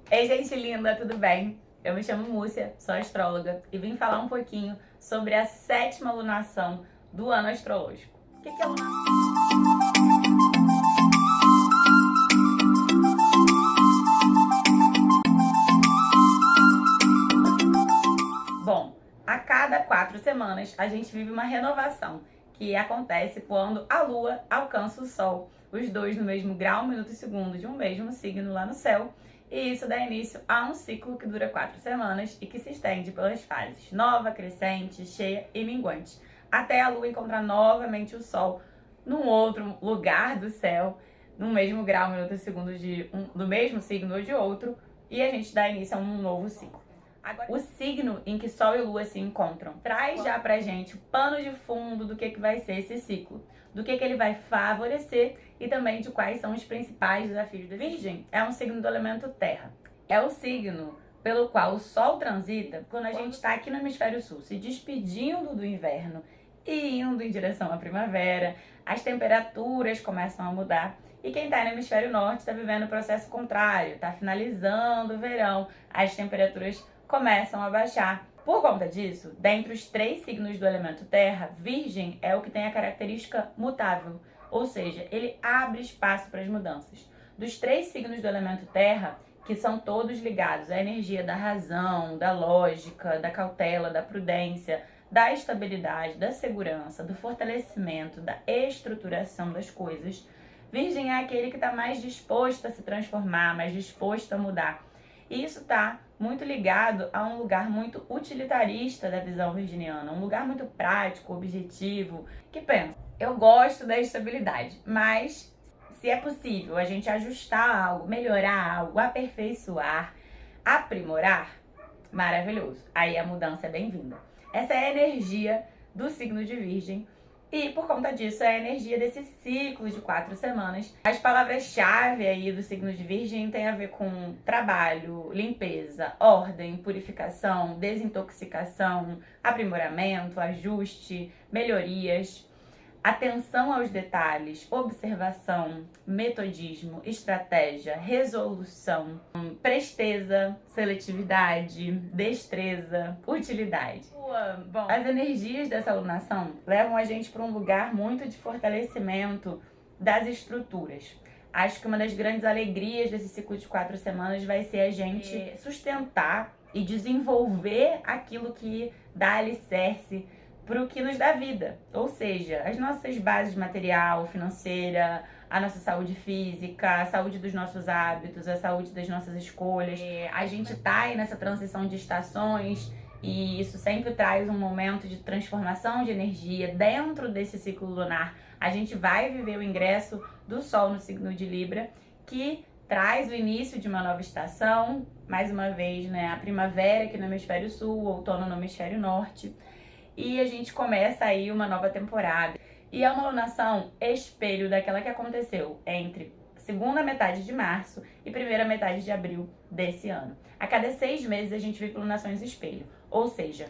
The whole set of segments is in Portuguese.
Ei, gente linda, tudo bem? Eu me chamo Múcia, sou astróloga e vim falar um pouquinho sobre a sétima lunação do ano astrológico. O que é lunação? Bom, a cada 4 semanas a gente vive uma renovação que acontece quando a Lua alcança o Sol, os dois no mesmo grau, minuto e segundo de um mesmo signo lá no céu. E isso dá início a um ciclo que dura 4 semanas e que se estende pelas fases nova, crescente, cheia e minguante, até a Lua encontrar novamente o Sol num outro lugar do céu, no mesmo grau, minuto e segundo do mesmo signo ou de outro, e a gente dá início a um novo ciclo. Agora, o signo em que Sol e Lua se encontram traz já pra gente o pano de fundo do que vai ser esse ciclo, do que ele vai favorecer e também de quais são os principais desafios da Virgem. É um signo do elemento terra. É o signo pelo qual o Sol transita quando a gente está aqui no hemisfério sul, se despedindo do inverno e indo em direção à primavera. As temperaturas começam a mudar. E quem está no hemisfério norte está vivendo o processo contrário, está finalizando o verão, as temperaturas começam a baixar. Por conta disso, dentre os 3 signos do elemento terra, Virgem é o que tem a característica mutável, ou seja, ele abre espaço para as mudanças. Dos 3 signos do elemento terra, que são todos ligados à energia da razão, da lógica, da cautela, da prudência, da estabilidade, da segurança, do fortalecimento, da estruturação das coisas, Virgem é aquele que está mais disposto a se transformar, mais disposto a mudar. E isso está muito ligado a um lugar muito utilitarista da visão virginiana, um lugar muito prático, objetivo, que pensa, eu gosto da estabilidade, mas se é possível a gente ajustar algo, melhorar algo, aperfeiçoar, aprimorar, maravilhoso. Aí a mudança é bem-vinda. Essa é a energia do signo de Virgem. E por conta disso é a energia desse ciclo de 4 semanas. As palavras-chave aí do signo de Virgem tem a ver com trabalho, limpeza, ordem, purificação, desintoxicação, aprimoramento, ajuste, melhorias, atenção aos detalhes, observação, metodismo, estratégia, resolução, presteza, seletividade, destreza, utilidade. Bom, as energias dessa alunação levam a gente para um lugar muito de fortalecimento das estruturas. Acho que uma das grandes alegrias desse ciclo de 4 semanas vai ser a gente sustentar e desenvolver aquilo que dá alicerce para o que nos dá vida, ou seja, as nossas bases material, financeira, a nossa saúde física, a saúde dos nossos hábitos, a saúde das nossas escolhas. A gente tá aí nessa transição de estações e isso sempre traz um momento de transformação de energia. Dentro desse ciclo lunar, a gente vai viver o ingresso do Sol no signo de Libra, que traz o início de uma nova estação, mais uma vez, né, a primavera aqui no hemisfério sul, o outono no hemisfério norte. E a gente começa aí uma nova temporada. E é uma lunação espelho daquela que aconteceu entre segunda metade de março e primeira metade de abril desse ano. A cada 6 meses a gente vive lunações espelho. Ou seja,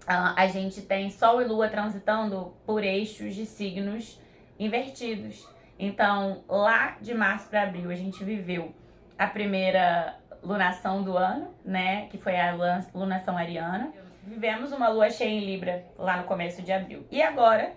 a gente tem Sol e Lua transitando por eixos de signos invertidos. Então, lá de março para abril, a gente viveu a primeira lunação do ano, né? Que foi a lunação ariana. Vivemos uma lua cheia em Libra lá no começo de abril. E agora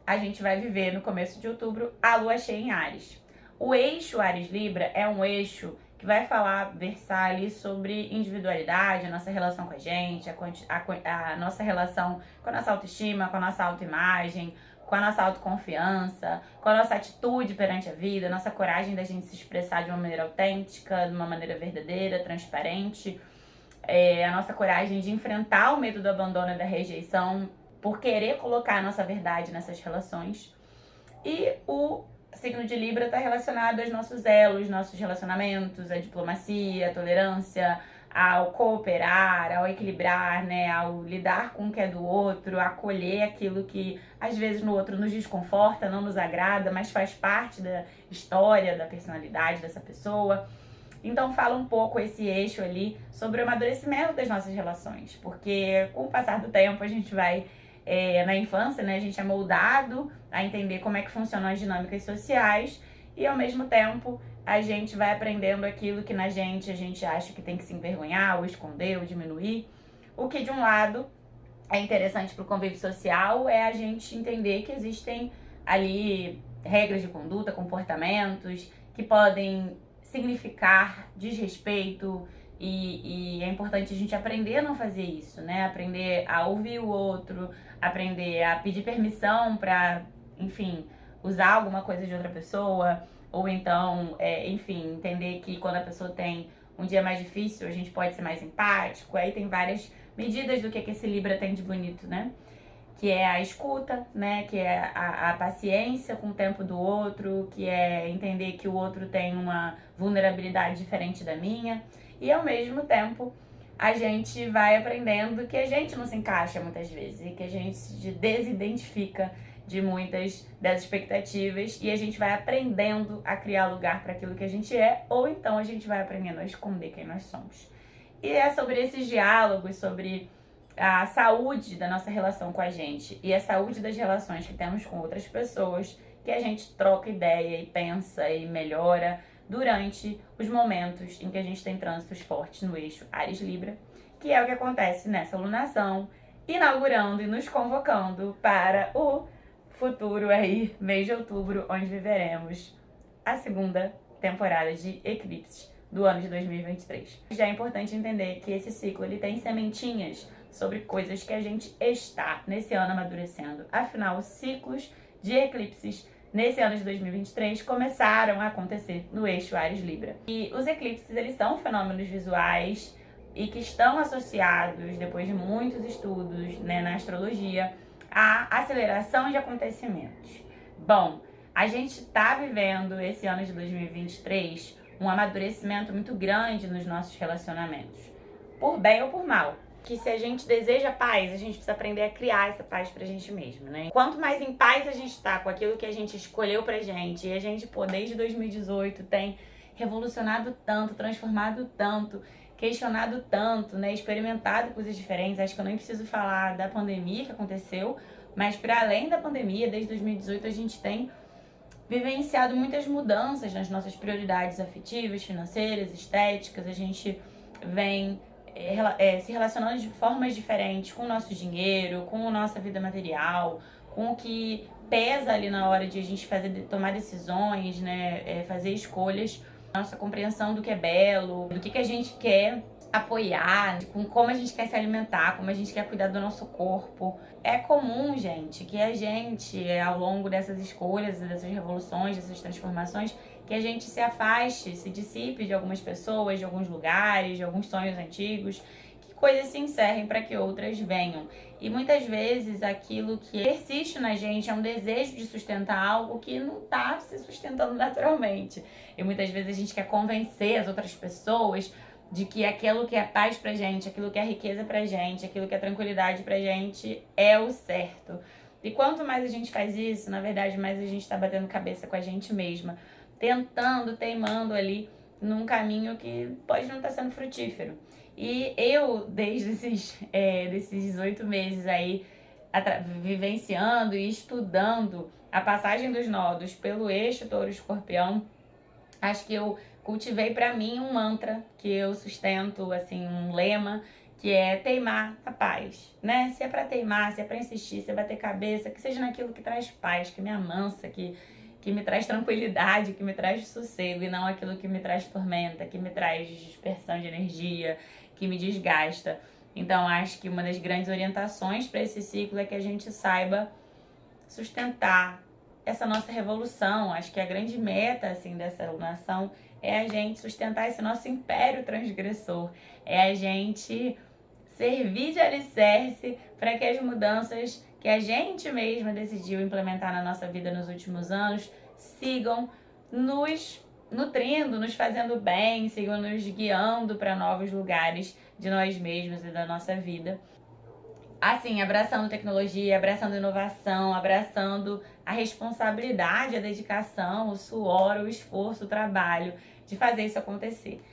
a gente vai viver no começo de outubro a lua cheia em Áries. O eixo Áries-Libra é um eixo que vai versar ali sobre individualidade, a nossa relação com a gente, a nossa relação com a nossa autoestima, com a nossa autoimagem, com a nossa autoconfiança, com a nossa atitude perante a vida, a nossa coragem da gente se expressar de uma maneira autêntica, de uma maneira verdadeira, transparente. A nossa coragem de enfrentar o medo do abandono e da rejeição por querer colocar a nossa verdade nessas relações. E o signo de Libra está relacionado aos nossos elos, nossos relacionamentos, à diplomacia, à tolerância, ao cooperar, ao equilibrar, né, ao lidar com o que é do outro, acolher aquilo que às vezes no outro nos desconforta, não nos agrada, mas faz parte da história, da personalidade dessa pessoa. Então fala um pouco esse eixo ali sobre o amadurecimento das nossas relações, porque com o passar do tempo a gente vai, na infância, né, a gente é moldado a entender como é que funcionam as dinâmicas sociais e ao mesmo tempo a gente vai aprendendo aquilo que na gente a gente acha que tem que se envergonhar, ou esconder, ou diminuir. O que de um lado é interessante para o convívio social é a gente entender que existem ali regras de conduta, comportamentos que podem significar desrespeito e é importante a gente aprender a não fazer isso, né? Aprender a ouvir o outro, aprender a pedir permissão para, enfim, usar alguma coisa de outra pessoa, ou então, enfim, entender que quando a pessoa tem um dia mais difícil, a gente pode ser mais empático. Aí tem várias medidas do que esse Libra tem de bonito, né? Que é a escuta, né? Que é a paciência com o tempo do outro, que é entender que o outro tem uma vulnerabilidade diferente da minha. E ao mesmo tempo, a gente vai aprendendo que a gente não se encaixa muitas vezes e que a gente se desidentifica de muitas das expectativas e a gente vai aprendendo a criar lugar para aquilo que a gente é, ou então a gente vai aprendendo a esconder quem nós somos. E é sobre esses diálogos, sobre a saúde da nossa relação com a gente e a saúde das relações que temos com outras pessoas que a gente troca ideia e pensa e melhora durante os momentos em que a gente tem trânsitos fortes no eixo Áries-Libra, que é o que acontece nessa lunação, inaugurando e nos convocando para o futuro aí, mês de outubro, onde viveremos a segunda temporada de eclipses do ano de 2023. Já é importante entender que esse ciclo ele tem sementinhas sobre coisas que a gente está nesse ano amadurecendo. Afinal, os ciclos de eclipses nesse ano de 2023 começaram a acontecer no eixo Áries-Libra. E os eclipses, eles são fenômenos visuais e que estão associados, depois de muitos estudos, né, na astrologia, à aceleração de acontecimentos. Bom, a gente está vivendo esse ano de 2023 um amadurecimento muito grande nos nossos relacionamentos, por bem ou por mal. Que se a gente deseja paz, a gente precisa aprender a criar essa paz pra gente mesmo, né? Quanto mais em paz a gente tá com aquilo que a gente escolheu pra gente, e a gente, desde 2018 tem revolucionado tanto, transformado tanto, questionado tanto, né? Experimentado coisas diferentes. Acho que eu nem preciso falar da pandemia que aconteceu, mas para além da pandemia, desde 2018 a gente tem vivenciado muitas mudanças nas nossas prioridades afetivas, financeiras, estéticas. A gente vem se relacionando de formas diferentes com o nosso dinheiro, com a nossa vida material, com o que pesa ali na hora de a gente tomar decisões, né, fazer escolhas, nossa compreensão do que é belo, do que a gente quer apoiar, com como a gente quer se alimentar, como a gente quer cuidar do nosso corpo. É comum, gente, que a gente, ao longo dessas escolhas, dessas revoluções, dessas transformações, que a gente se afaste, se dissipe de algumas pessoas, de alguns lugares, de alguns sonhos antigos, que coisas se encerrem para que outras venham. E muitas vezes aquilo que persiste na gente é um desejo de sustentar algo que não está se sustentando naturalmente. E muitas vezes a gente quer convencer as outras pessoas de que aquilo que é paz pra gente, aquilo que é riqueza pra gente, aquilo que é tranquilidade pra gente é o certo. E quanto mais a gente faz isso, na verdade, mais a gente tá batendo cabeça com a gente mesma, tentando, teimando ali num caminho que pode não estar sendo frutífero. E eu, desde desses 18 meses aí, vivenciando e estudando a passagem dos nodos pelo eixo Touro-Escorpião, acho que eu cultivei pra mim um mantra que eu sustento, assim, um lema, que é teimar a paz, né? Se é pra teimar, se é pra insistir, se é bater cabeça, que seja naquilo que traz paz, que me amansa, que me traz tranquilidade, que me traz sossego, e não aquilo que me traz tormenta, que me traz dispersão de energia, que me desgasta. Então, acho que uma das grandes orientações para esse ciclo é que a gente saiba sustentar essa nossa revolução. Acho que a grande meta, assim, dessa alunação é a gente sustentar esse nosso império transgressor, é a gente servir de alicerce para que as mudanças que a gente mesma decidiu implementar na nossa vida nos últimos anos sigam nos nutrindo, nos fazendo bem, sigam nos guiando para novos lugares de nós mesmos e da nossa vida. Assim, abraçando tecnologia, abraçando inovação, abraçando a responsabilidade, a dedicação, o suor, o esforço, o trabalho de fazer isso acontecer.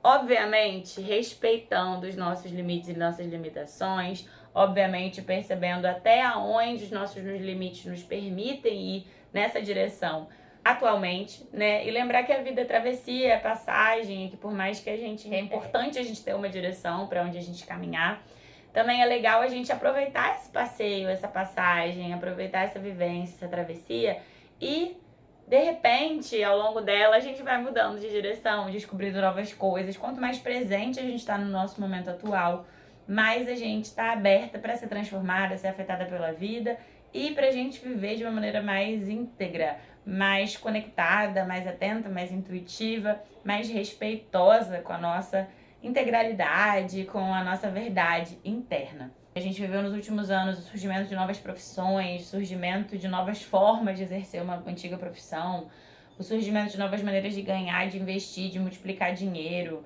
Obviamente, respeitando os nossos limites e nossas limitações, obviamente percebendo até onde os nossos limites nos permitem ir nessa direção, atualmente, né? E lembrar que a vida é travessia, é passagem, que por mais que a gente... É importante a gente ter uma direção para onde a gente caminhar. Também é legal a gente aproveitar esse passeio, essa passagem, aproveitar essa vivência, essa travessia e, de repente, ao longo dela, a gente vai mudando de direção, descobrindo novas coisas. Quanto mais presente a gente está no nosso momento atual, mais a gente está aberta para ser transformada, ser afetada pela vida e para a gente viver de uma maneira mais íntegra, mais conectada, mais atenta, mais intuitiva, mais respeitosa com a nossa integralidade, com a nossa verdade interna. A gente viveu nos últimos anos o surgimento de novas profissões, surgimento de novas formas de exercer uma antiga profissão, o surgimento de novas maneiras de ganhar, de investir, de multiplicar dinheiro.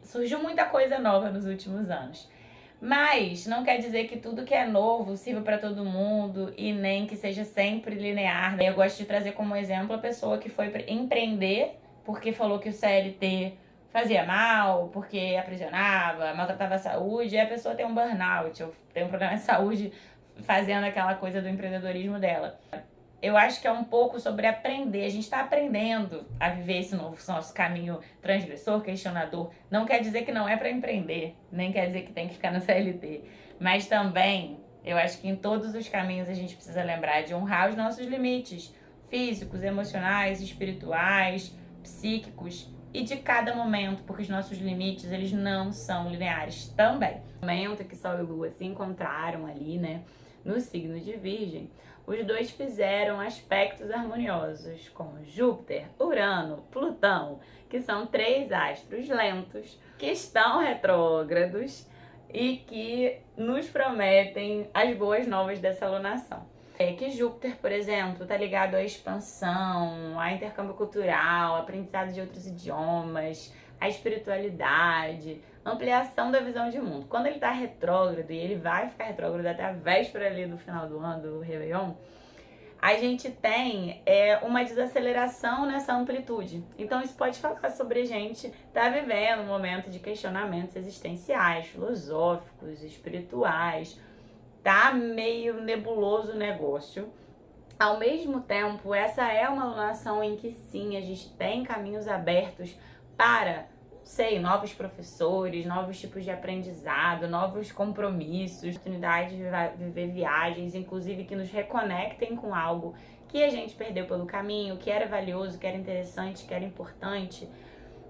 Surgiu muita coisa nova nos últimos anos. Mas não quer dizer que tudo que é novo sirva para todo mundo e nem que seja sempre linear. Eu gosto de trazer como exemplo a pessoa que foi empreender porque falou que o CLT fazia mal, porque aprisionava, maltratava a saúde, e a pessoa tem um burnout, ou tem um problema de saúde fazendo aquela coisa do empreendedorismo dela. Eu acho que é um pouco sobre aprender. A gente está aprendendo a viver esse nosso caminho transgressor, questionador. Não quer dizer que não é para empreender, nem quer dizer que tem que ficar no CLT. Mas também, eu acho que em todos os caminhos a gente precisa lembrar de honrar os nossos limites físicos, emocionais, espirituais, psíquicos e de cada momento, porque os nossos limites, eles não são lineares também. No momento que Sol e Lua se encontraram ali, né, no signo de Virgem, os dois fizeram aspectos harmoniosos com Júpiter, Urano, Plutão, que são 3 astros lentos, que estão retrógrados e que nos prometem as boas novas dessa alunação. Que Júpiter, por exemplo, está ligado à expansão, a intercâmbio cultural, aprendizado de outros idiomas, a espiritualidade, ampliação da visão de mundo. Quando ele está retrógrado, e ele vai ficar retrógrado até a véspera ali do final do ano, do Réveillon, a gente tem uma desaceleração nessa amplitude. Então isso pode falar sobre a gente estar vivendo um momento de questionamentos existenciais, filosóficos, espirituais. Tá meio nebuloso o negócio. Ao mesmo tempo, essa é uma alunação em que sim, a gente tem caminhos abertos para, não sei, novos professores, novos tipos de aprendizado, novos compromissos, oportunidade de viver viagens, inclusive que nos reconectem com algo que a gente perdeu pelo caminho, que era valioso, que era interessante, que era importante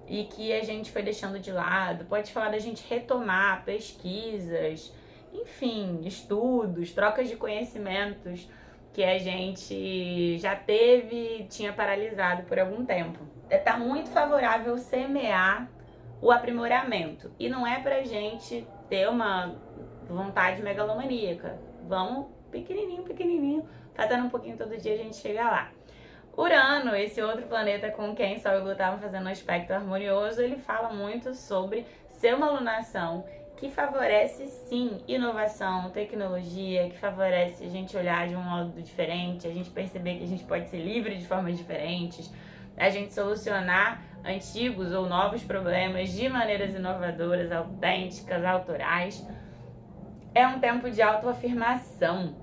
e que a gente foi deixando de lado. Pode falar da gente retomar pesquisas, enfim, estudos, trocas de conhecimentos que a gente já teve, tinha paralisado por algum tempo. Tá muito favorável semear o aprimoramento. E não é pra gente ter uma vontade megalomaníaca. Vamos pequenininho, fazendo um pouquinho todo dia a gente chega lá. Urano, esse outro planeta com quem Sol e Lua estavam fazendo um aspecto harmonioso, ele fala muito sobre ser uma alunação que favorece, sim, inovação, tecnologia, que favorece a gente olhar de um modo diferente, a gente perceber que a gente pode ser livre de formas diferentes, a gente solucionar antigos ou novos problemas de maneiras inovadoras, autênticas, autorais. É um tempo de autoafirmação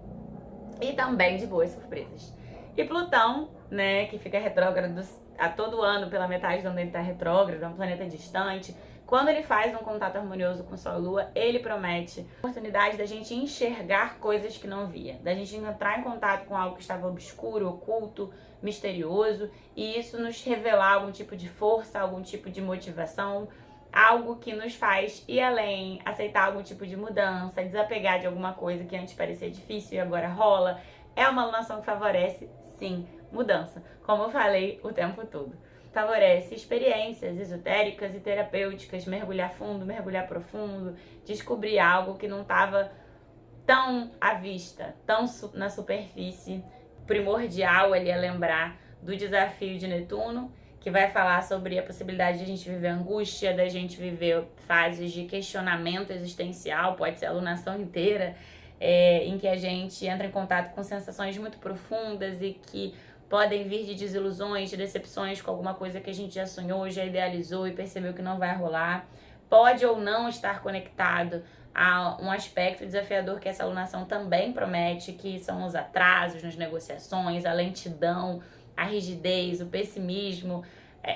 e também de boas surpresas. E Plutão, né, que fica retrógrado a todo ano pela metade de onde ele está retrógrado, é um planeta distante. Quando ele faz um contato harmonioso com Sol e Lua, ele promete a oportunidade da gente enxergar coisas que não via, da gente entrar em contato com algo que estava obscuro, oculto, misterioso, e isso nos revelar algum tipo de força, algum tipo de motivação, algo que nos faz ir além, aceitar algum tipo de mudança, desapegar de alguma coisa que antes parecia difícil e agora rola. É uma alunação que favorece, sim, mudança, como eu falei o tempo todo. Favorece experiências esotéricas e terapêuticas, mergulhar fundo, mergulhar profundo, descobrir algo que não estava tão à vista, tão na superfície. Primordial ali é lembrar do desafio de Netuno, que vai falar sobre a possibilidade de a gente viver angústia, da gente viver fases de questionamento existencial, pode ser a alunação inteira, em que a gente entra em contato com sensações muito profundas e que podem vir de desilusões, de decepções com alguma coisa que a gente já sonhou, já idealizou e percebeu que não vai rolar. Pode ou não estar conectado a um aspecto desafiador que essa alunação também promete, que são os atrasos nas negociações, a lentidão a rigidez, o pessimismo,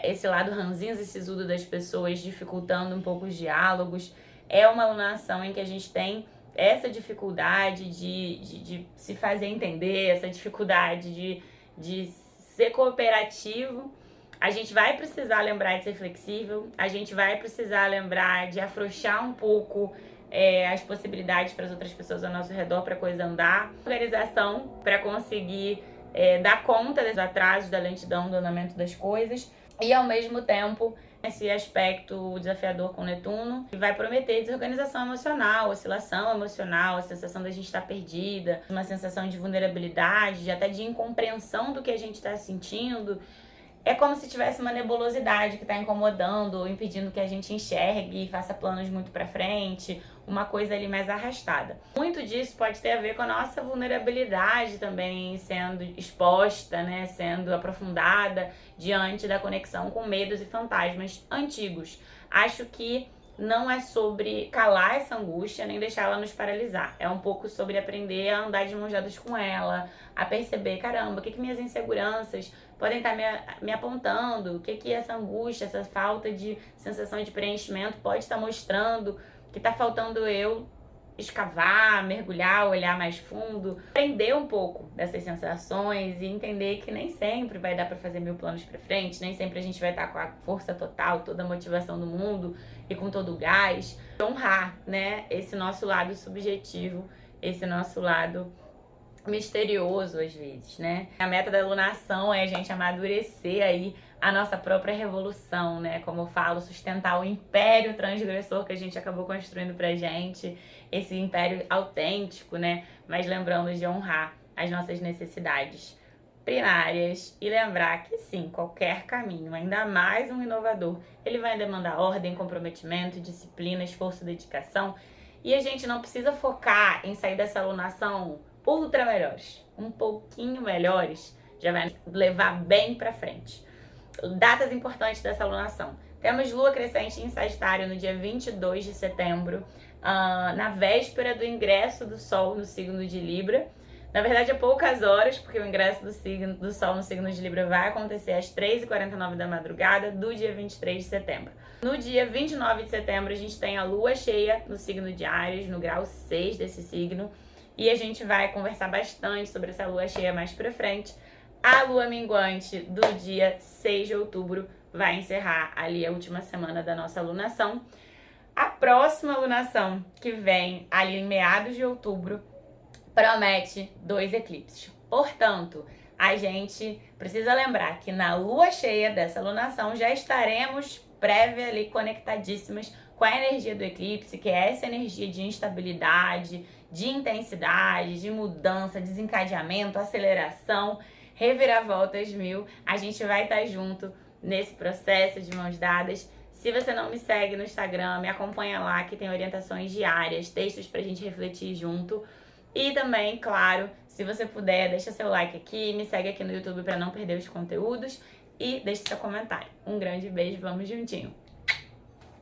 esse lado ranzinza e sisudo das pessoas, dificultando um pouco os diálogos. É uma alunação em que a gente tem essa dificuldade de se fazer entender, essa dificuldade de ser cooperativo. A gente vai precisar lembrar de ser flexível, a gente vai precisar lembrar de afrouxar um pouco as possibilidades para as outras pessoas ao nosso redor para a coisa andar. Organização para conseguir dar conta dos atrasos, da lentidão do andamento das coisas. E ao mesmo tempo, esse aspecto desafiador com Netuno, que vai prometer desorganização emocional, oscilação emocional, a sensação da gente estar perdida, uma sensação de vulnerabilidade, até de incompreensão do que a gente está sentindo. É como se tivesse uma nebulosidade que está incomodando ou impedindo que a gente enxergue e faça planos muito para frente, uma coisa ali mais arrastada. Muito disso pode ter a ver com a nossa vulnerabilidade também sendo exposta, né, sendo aprofundada diante da conexão com medos e fantasmas antigos. Acho que não é sobre calar essa angústia nem deixar ela nos paralisar. É um pouco sobre aprender a andar de mãos dadas com ela, a perceber, caramba, o que minhas inseguranças podem estar me apontando, o que essa angústia, essa falta de sensação de preenchimento pode estar mostrando, que está faltando eu escavar, mergulhar, olhar mais fundo, aprender um pouco dessas sensações e entender que nem sempre vai dar para fazer 1000 planos para frente, nem sempre a gente vai estar com a força total, toda a motivação do mundo e com todo o gás. Honrar, né, esse nosso lado subjetivo, esse nosso lado misterioso às vezes, né? A meta da alunação é a gente amadurecer aí a nossa própria revolução, né? Como eu falo, sustentar o império transgressor que a gente acabou construindo pra gente, esse império autêntico, né? Mas lembrando de honrar as nossas necessidades primárias e lembrar que sim, qualquer caminho, ainda mais um inovador, ele vai demandar ordem, comprometimento, disciplina, esforço, dedicação, e a gente não precisa focar em sair dessa alunação ultra melhores, um pouquinho melhores, já vai levar bem pra frente. Datas importantes dessa alunação. Temos Lua crescente em Sagitário no dia 22 de setembro, na véspera do ingresso do Sol no signo de Libra. Na verdade, é poucas horas, porque o ingresso do Sol no signo de Libra vai acontecer às 3h49 da madrugada do dia 23 de setembro. No dia 29 de setembro, a gente tem a Lua cheia no signo de Áries, no grau 6 desse signo. E a gente vai conversar bastante sobre essa lua cheia mais pra frente. A lua minguante do dia 6 de outubro vai encerrar ali a última semana da nossa alunação. A próxima alunação, que vem ali em meados de outubro, promete 2 eclipses. Portanto, a gente precisa lembrar que na lua cheia dessa alunação já estaremos prévia ali conectadíssimas com a energia do eclipse, que é essa energia de instabilidade, de intensidade, de mudança, desencadeamento, aceleração, reviravoltas 1000. A gente vai estar junto nesse processo de mãos dadas. Se você não me segue no Instagram, me acompanha lá, que tem orientações diárias, textos pra gente refletir junto. E também, claro, se você puder, deixa seu like aqui, me segue aqui no YouTube para não perder os conteúdos e deixe seu comentário. Um grande beijo, vamos juntinho!